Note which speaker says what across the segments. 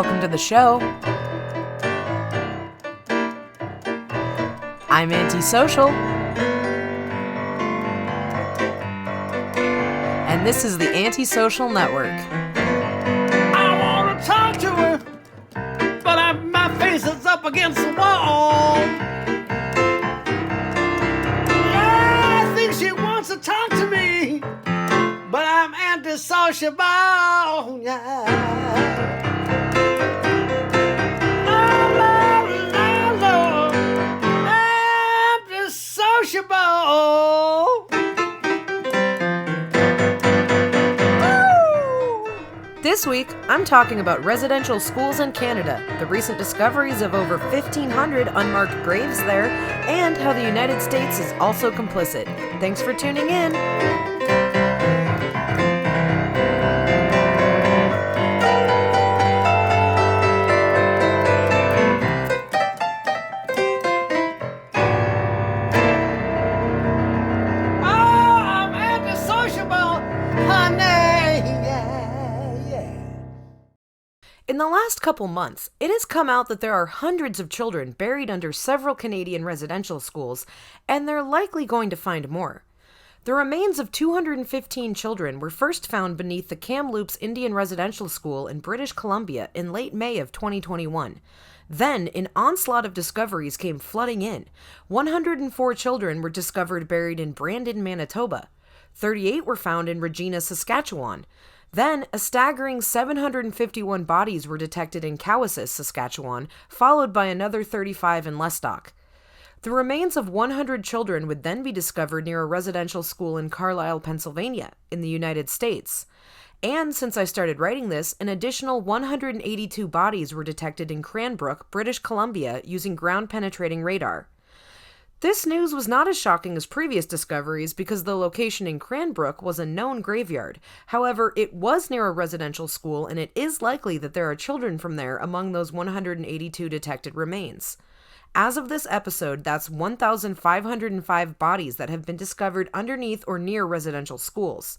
Speaker 1: welcome to the show. I'm Antisocial. And this is the Antisocial Network.
Speaker 2: I want to talk to her, but my face is up against the wall. Yeah, I think she wants to talk to me, but I'm antisociable. Yeah.
Speaker 1: This week, I'm talking about residential schools in Canada, the recent discoveries of over 1,500 unmarked graves there, and how the United States is also complicit. Thanks for tuning in. In the last couple months, it has come out that there are hundreds of children buried under several Canadian residential schools, and they're likely going to find more. The remains of 215 children were first found beneath the Kamloops Indian Residential School in British Columbia in late May of 2021. Then, an onslaught of discoveries came flooding in. 104 children were discovered buried in Brandon, Manitoba. 38 were found in Regina, Saskatchewan. Then, a staggering 751 bodies were detected in Cowessess, Saskatchewan, followed by another 35 in Lestock. The remains of 100 children would then be discovered near a residential school in Carlisle, Pennsylvania, in the United States. And since I started writing this, an additional 182 bodies were detected in Cranbrook, British Columbia, using ground-penetrating radar. This news was not as shocking as previous discoveries because the location in Cranbrook was a known graveyard. However, it was near a residential school, and it is likely that there are children from there among those 182 detected remains. As of this episode, that's 1,505 bodies that have been discovered underneath or near residential schools.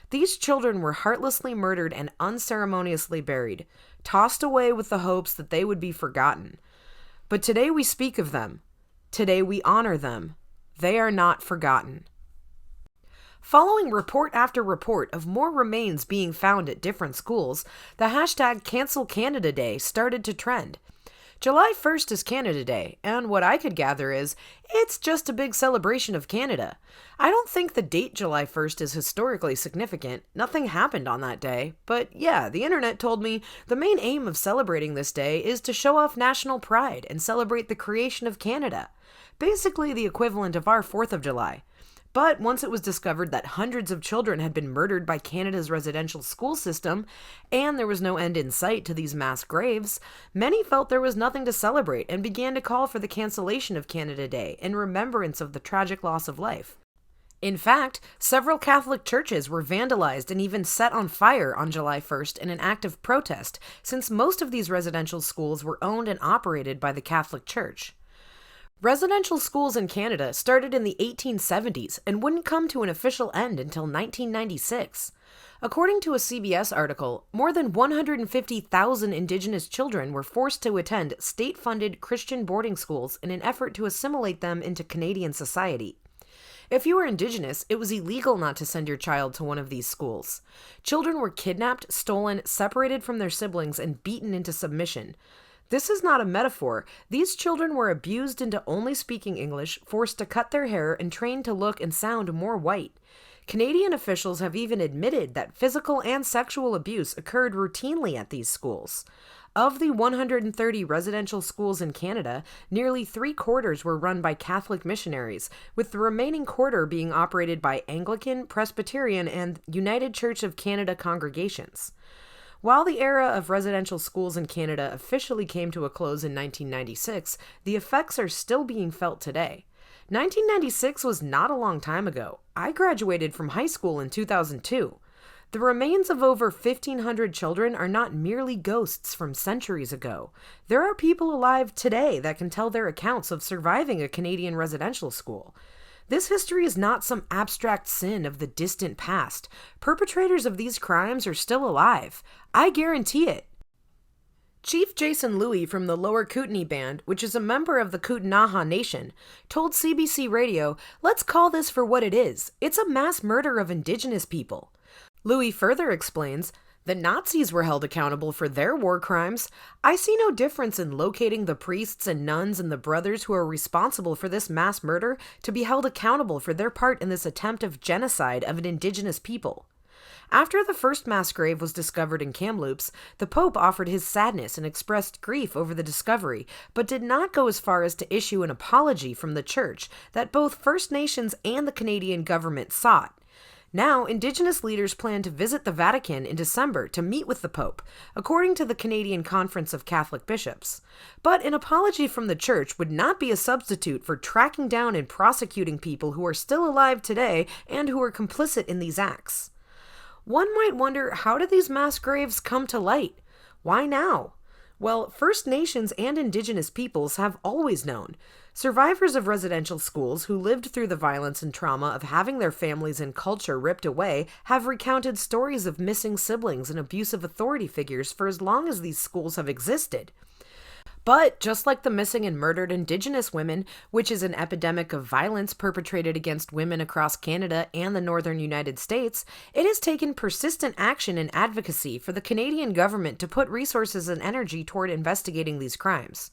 Speaker 1: These children were heartlessly murdered and unceremoniously buried, tossed away with the hopes that they would be forgotten. But today we speak of them. Today we honor them. They are not forgotten. Following report after report of more remains being found at different schools, the hashtag Cancel Canada Day started to trend. July 1st is Canada Day, and what I could gather is, it's just a big celebration of Canada. I don't think the date July 1st is historically significant. Nothing happened on that day. But yeah, the internet told me the main aim of celebrating this day is to show off national pride and celebrate the creation of Canada. Basically the equivalent of our 4th of July. But once it was discovered that hundreds of children had been murdered by Canada's residential school system, and there was no end in sight to these mass graves, many felt there was nothing to celebrate and began to call for the cancellation of Canada Day in remembrance of the tragic loss of life. In fact, several Catholic churches were vandalized and even set on fire on July 1st in an act of protest, since most of these residential schools were owned and operated by the Catholic Church. Residential schools in Canada started in the 1870s and wouldn't come to an official end until 1996. According to a CBS article, more than 150,000 Indigenous children were forced to attend state-funded Christian boarding schools in an effort to assimilate them into Canadian society. If you were Indigenous, it was illegal not to send your child to one of these schools. Children were kidnapped, stolen, separated from their siblings, and beaten into submission. This is not a metaphor. These children were abused into only speaking English, forced to cut their hair, and trained to look and sound more white. Canadian officials have even admitted that physical and sexual abuse occurred routinely at these schools. Of the 130 residential schools in Canada, nearly 3/4 were run by Catholic missionaries, with the remaining quarter being operated by Anglican, Presbyterian, and United Church of Canada congregations. While the era of residential schools in Canada officially came to a close in 1996, the effects are still being felt today. 1996 was not a long time ago. I graduated from high school in 2002. The remains of over 1,500 children are not merely ghosts from centuries ago. There are people alive today that can tell their accounts of surviving a Canadian residential school. This history is not some abstract sin of the distant past. Perpetrators of these crimes are still alive. I guarantee it. Chief Jason Louie from the Lower Kootenai Band, which is a member of the Kootenai Nation, told CBC Radio, "Let's call this for what it is. It's a mass murder of indigenous people." Louie further explains, "The Nazis were held accountable for their war crimes. I see no difference in locating the priests and nuns and the brothers who are responsible for this mass murder to be held accountable for their part in this attempt of genocide of an indigenous people." After the first mass grave was discovered in Kamloops, the Pope offered his sadness and expressed grief over the discovery, but did not go as far as to issue an apology from the Church that both First Nations and the Canadian government sought. Now, Indigenous leaders plan to visit the Vatican in December to meet with the Pope, according to the Canadian Conference of Catholic Bishops. But an apology from the Church would not be a substitute for tracking down and prosecuting people who are still alive today and who are complicit in these acts. One might wonder, how did these mass graves come to light? Why now? Well, First Nations and Indigenous peoples have always known. Survivors of residential schools who lived through the violence and trauma of having their families and culture ripped away have recounted stories of missing siblings and abusive authority figures for as long as these schools have existed. But just like the missing and murdered Indigenous women, which is an epidemic of violence perpetrated against women across Canada and the northern United States, it has taken persistent action and advocacy for the Canadian government to put resources and energy toward investigating these crimes.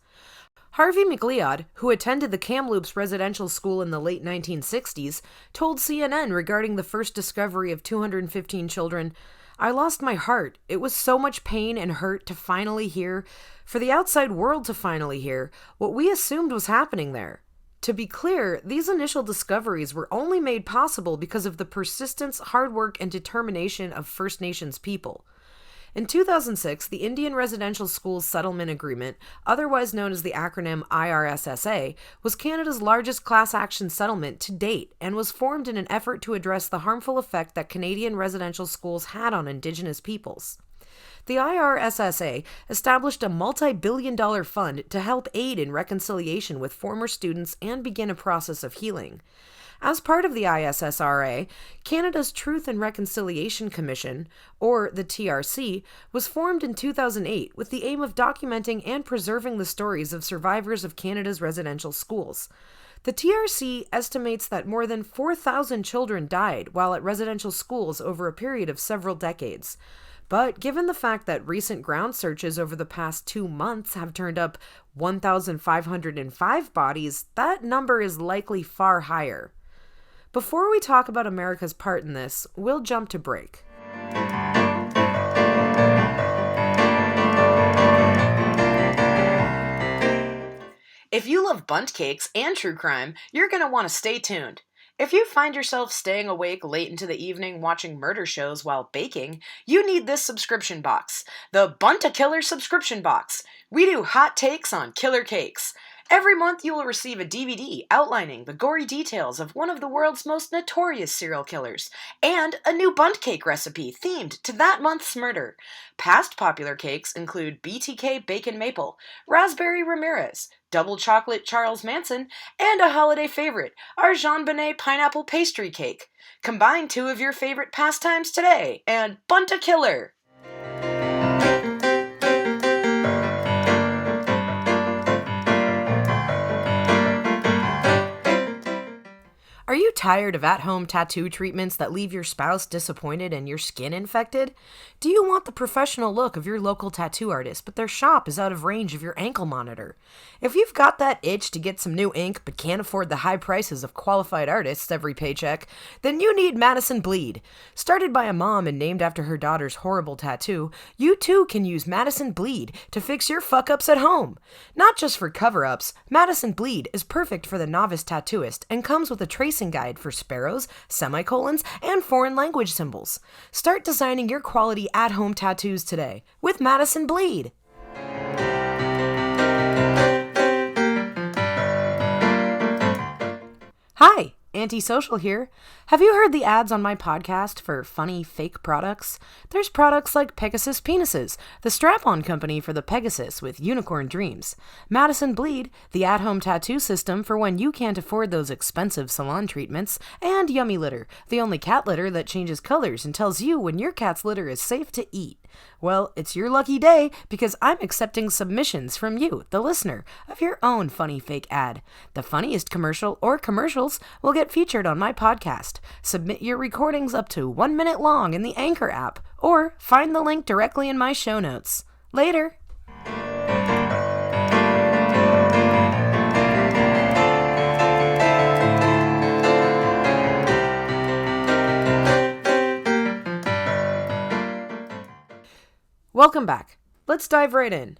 Speaker 1: Harvey McLeod, who attended the Kamloops residential school in the late 1960s, told CNN regarding the first discovery of 215 children, "I lost my heart. It was so much pain and hurt to finally hear, for the outside world to finally hear, what we assumed was happening there." To be clear, these initial discoveries were only made possible because of the persistence, hard work, and determination of First Nations people. In 2006, the Indian Residential Schools Settlement Agreement, otherwise known as the acronym IRSSA, was Canada's largest class action settlement to date and was formed in an effort to address the harmful effect that Canadian residential schools had on Indigenous peoples. The IRSSA established a multi-billion-dollar fund to help aid in reconciliation with former students and begin a process of healing. As part of the ISSRA, Canada's Truth and Reconciliation Commission, or the TRC, was formed in 2008 with the aim of documenting and preserving the stories of survivors of Canada's residential schools. The TRC estimates that more than 4,000 children died while at residential schools over a period of several decades. But given the fact that recent ground searches over the past 2 months have turned up 1,505 bodies, that number is likely far higher. Before we talk about America's part in this, we'll jump to break. If you love bundt cakes and true crime, you're going to want to stay tuned. If you find yourself staying awake late into the evening watching murder shows while baking, you need this subscription box, the Bunt-A-Killer subscription box. We do hot takes on killer cakes. Every month you will receive a DVD outlining the gory details of one of the world's most notorious serial killers, and a new bundt cake recipe themed to that month's murder. Past popular cakes include BTK Bacon Maple, Raspberry Ramirez, Double Chocolate Charles Manson, and a holiday favorite, our Jean Bonnet Pineapple Pastry Cake. Combine 2 of your favorite pastimes today, and Bunt-A-Killer! Are you tired of at-home tattoo treatments that leave your spouse disappointed and your skin infected? Do you want the professional look of your local tattoo artist, but their shop is out of range of your ankle monitor? If you've got that itch to get some new ink but can't afford the high prices of qualified artists every paycheck, then you need Madison Bleed. Started by a mom and named after her daughter's horrible tattoo, you too can use Madison Bleed to fix your fuck-ups at home. Not just for cover-ups, Madison Bleed is perfect for the novice tattooist and comes with a tracing guide for sparrows, semicolons, and foreign language symbols. Start designing your quality at-home tattoos today with Madison Bleed. Hi, Antisocial here. Have you heard the ads on my podcast for funny fake products? There's products like Pegasus Penises, the strap-on company for the Pegasus with unicorn dreams. Madison Bleed, the at-home tattoo system for when you can't afford those expensive salon treatments. And Yummy Litter, the only cat litter that changes colors and tells you when your cat's litter is safe to eat. Well, it's your lucky day because I'm accepting submissions from you, the listener, of your own funny fake ad. The funniest commercial or commercials will get featured on my podcast. Submit your recordings up to 1 minute long in the Anchor app, or find the link directly in my show notes. Later! Welcome back. Let's dive right in.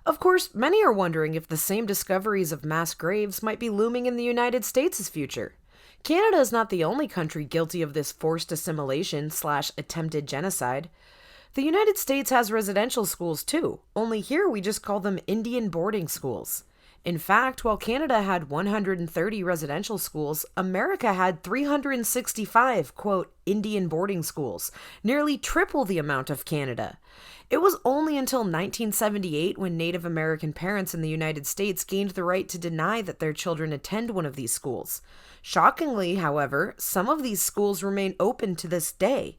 Speaker 1: Of course, many are wondering if the same discoveries of mass graves might be looming in the United States' future. Canada is not the only country guilty of this forced assimilation / attempted genocide. The United States has residential schools too, only here we just call them Indian boarding schools. In fact, while Canada had 130 residential schools, America had 365, quote, Indian boarding schools, nearly triple the amount of Canada. It was only until 1978 when Native American parents in the United States gained the right to deny that their children attend one of these schools. Shockingly, however, some of these schools remain open to this day.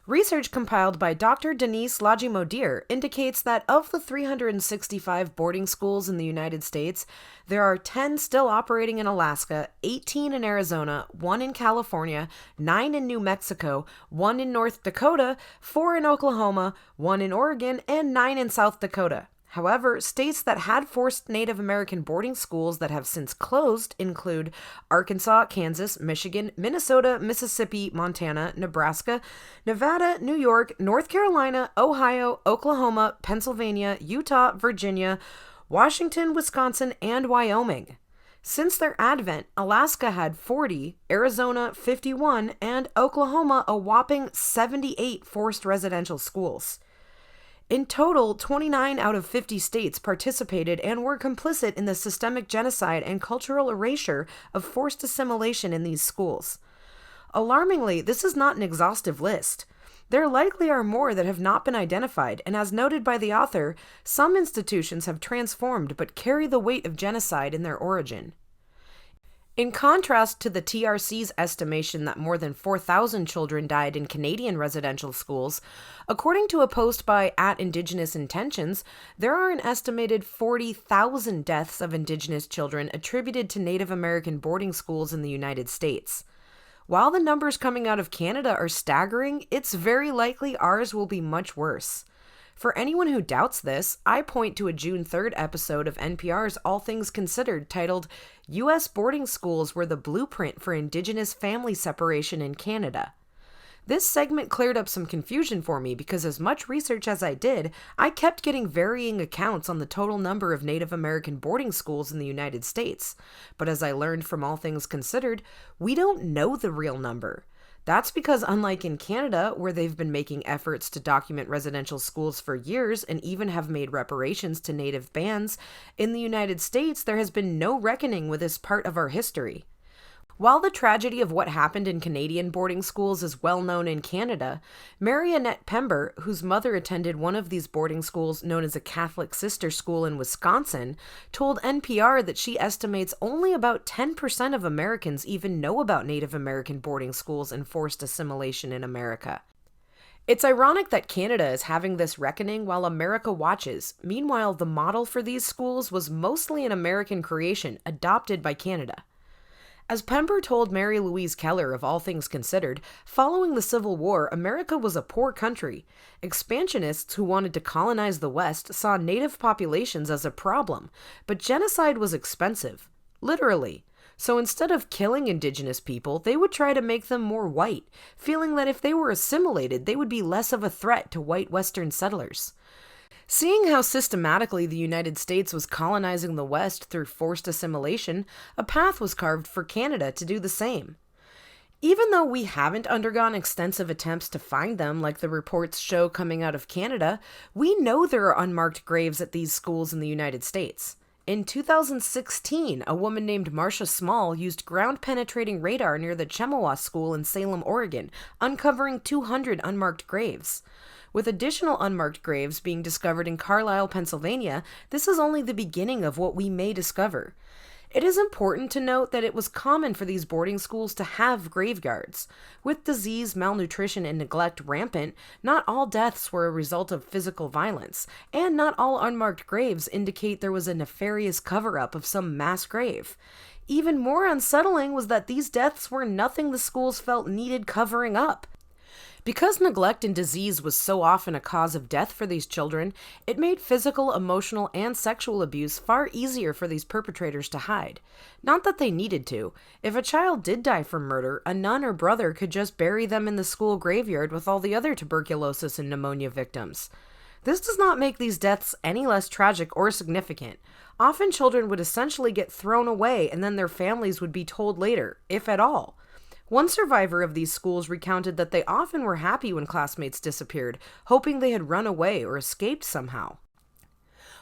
Speaker 1: Research compiled by Dr. Denise Lajimodir indicates that of the 365 boarding schools in the United States, there are 10 still operating in Alaska, 18 in Arizona, 1 in California, 9 in New Mexico, 1 in North Dakota, 4 in Oklahoma, 1 in Oregon, and 9 in South Dakota. However, states that had forced Native American boarding schools that have since closed include Arkansas, Kansas, Michigan, Minnesota, Mississippi, Montana, Nebraska, Nevada, New York, North Carolina, Ohio, Oklahoma, Pennsylvania, Utah, Virginia, Washington, Wisconsin, and Wyoming. Since their advent, Alaska had 40, Arizona 51, and Oklahoma a whopping 78 forced residential schools. In total, 29 out of 50 states participated and were complicit in the systemic genocide and cultural erasure of forced assimilation in these schools. Alarmingly, this is not an exhaustive list. There likely are more that have not been identified, and as noted by the author, some institutions have transformed but carry the weight of genocide in their origin. In contrast to the TRC's estimation that more than 4,000 children died in Canadian residential schools, according to a post by @Indigenous Intentions, there are an estimated 40,000 deaths of Indigenous children attributed to Native American boarding schools in the United States. While the numbers coming out of Canada are staggering, it's very likely ours will be much worse. For anyone who doubts this, I point to a June 3rd episode of NPR's All Things Considered titled, U.S. Boarding Schools Were the Blueprint for Indigenous Family Separation in Canada. This segment cleared up some confusion for me because as much research as I did, I kept getting varying accounts on the total number of Native American boarding schools in the United States. But as I learned from All Things Considered, we don't know the real number. That's because unlike in Canada, where they've been making efforts to document residential schools for years and even have made reparations to Native bands, in the United States there has been no reckoning with this part of our history. While the tragedy of what happened in Canadian boarding schools is well known in Canada, Mary Annette Pember, whose mother attended one of these boarding schools known as a Catholic sister school in Wisconsin, told NPR that she estimates only about 10% of Americans even know about Native American boarding schools and forced assimilation in America. It's ironic that Canada is having this reckoning while America watches. Meanwhile, the model for these schools was mostly an American creation, adopted by Canada. As Pember told Mary Louise Keller of All Things Considered, following the Civil War, America was a poor country. Expansionists who wanted to colonize the West saw native populations as a problem, but genocide was expensive. Literally. So instead of killing indigenous people, they would try to make them more white, feeling that if they were assimilated, they would be less of a threat to white Western settlers. Seeing how systematically the United States was colonizing the West through forced assimilation, a path was carved for Canada to do the same. Even though we haven't undergone extensive attempts to find them like the reports show coming out of Canada, we know there are unmarked graves at these schools in the United States. In 2016, a woman named Marcia Small used ground-penetrating radar near the Chemawa School in Salem, Oregon, uncovering 200 unmarked graves. With additional unmarked graves being discovered in Carlisle, Pennsylvania, this is only the beginning of what we may discover. It is important to note that it was common for these boarding schools to have graveyards. With disease, malnutrition, and neglect rampant, not all deaths were a result of physical violence, and not all unmarked graves indicate there was a nefarious cover-up of some mass grave. Even more unsettling was that these deaths were nothing the schools felt needed covering up. Because neglect and disease was so often a cause of death for these children, it made physical, emotional, and sexual abuse far easier for these perpetrators to hide. Not that they needed to. If a child did die from murder, a nun or brother could just bury them in the school graveyard with all the other tuberculosis and pneumonia victims. This does not make these deaths any less tragic or significant. Often children would essentially get thrown away and then their families would be told later, if at all. One survivor of these schools recounted that they often were happy when classmates disappeared, hoping they had run away or escaped somehow.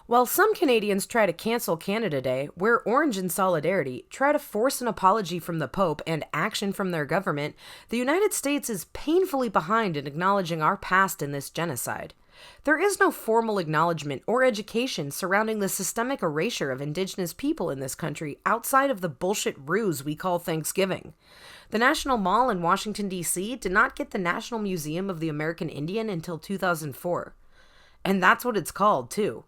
Speaker 1: While some Canadians try to cancel Canada Day, wear orange in solidarity, try to force an apology from the Pope and action from their government, the United States is painfully behind in acknowledging our past in this genocide. There is no formal acknowledgement or education surrounding the systemic erasure of Indigenous people in this country outside of the bullshit ruse we call Thanksgiving. The National Mall in Washington, D.C. did not get the National Museum of the American Indian until 2004. And that's what it's called, too.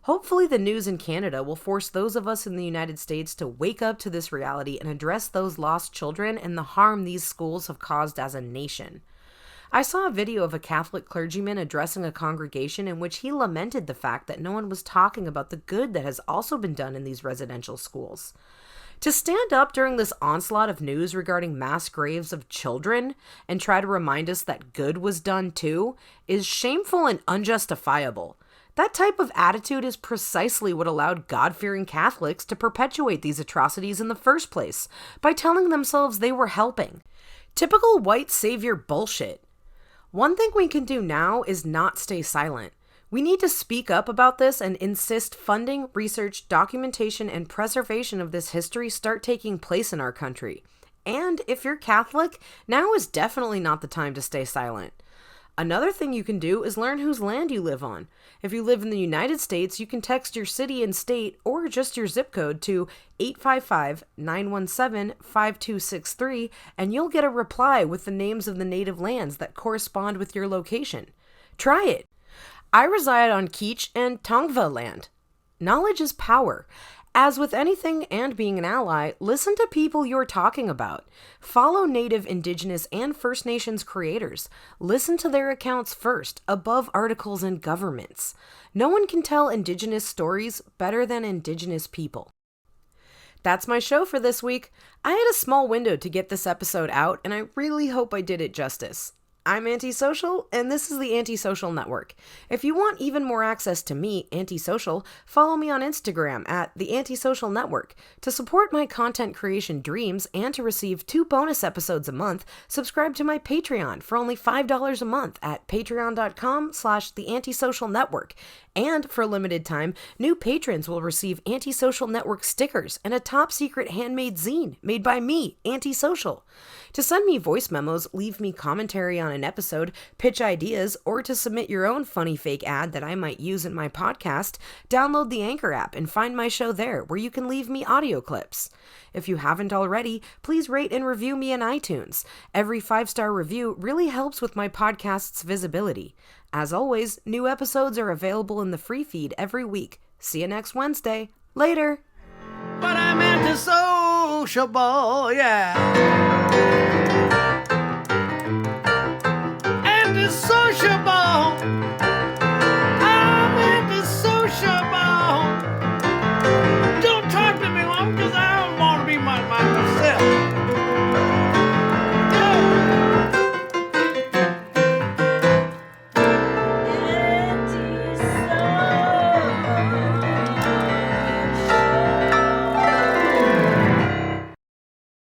Speaker 1: Hopefully the news in Canada will force those of us in the United States to wake up to this reality and address those lost children and the harm these schools have caused as a nation. I saw a video of a Catholic clergyman addressing a congregation in which he lamented the fact that no one was talking about the good that has also been done in these residential schools. To stand up during this onslaught of news regarding mass graves of children and try to remind us that good was done too is shameful and unjustifiable. That type of attitude is precisely what allowed God-fearing Catholics to perpetuate these atrocities in the first place, by telling themselves they were helping. Typical white savior bullshit. One thing we can do now is not stay silent. We need to speak up about this and insist funding, research, documentation, and preservation of this history start taking place in our country. And if you're Catholic, now is definitely not the time to stay silent. Another thing you can do is learn whose land you live on. If you live in the United States, you can text your city and state or just your zip code to 855-917-5263 and you'll get a reply with the names of the native lands that correspond with your location. Try it. I reside on Kizh and Tongva land. Knowledge is power. As with anything and being an ally, listen to people you're talking about. Follow Native, Indigenous, and First Nations creators. Listen to their accounts first, above articles and governments. No one can tell Indigenous stories better than Indigenous people. That's my show for this week. I had a small window to get this episode out, and I really hope I did it justice. I'm Antisocial, and this is the Antisocial Network. If you want even more access to me, Antisocial, follow me on Instagram at the Antisocial Network. To support my content creation dreams and to receive 2 bonus episodes a month, subscribe to my Patreon for only $5 a month at patreon.com/the Antisocial Network. And for a limited time, new patrons will receive Antisocial Network stickers and a top-secret handmade zine made by me, Antisocial. To send me voice memos, leave me commentary on an episode, pitch ideas, or to submit your own funny fake ad that I might use in my podcast, download the Anchor app and find my show there, where you can leave me audio clips. If you haven't already, please rate and review me in iTunes. Every 5-star review really helps with my podcast's visibility. As always, new episodes are available in the free feed every week. See you next Wednesday. Later!
Speaker 2: But I'm antisociable, yeah. Antisociable.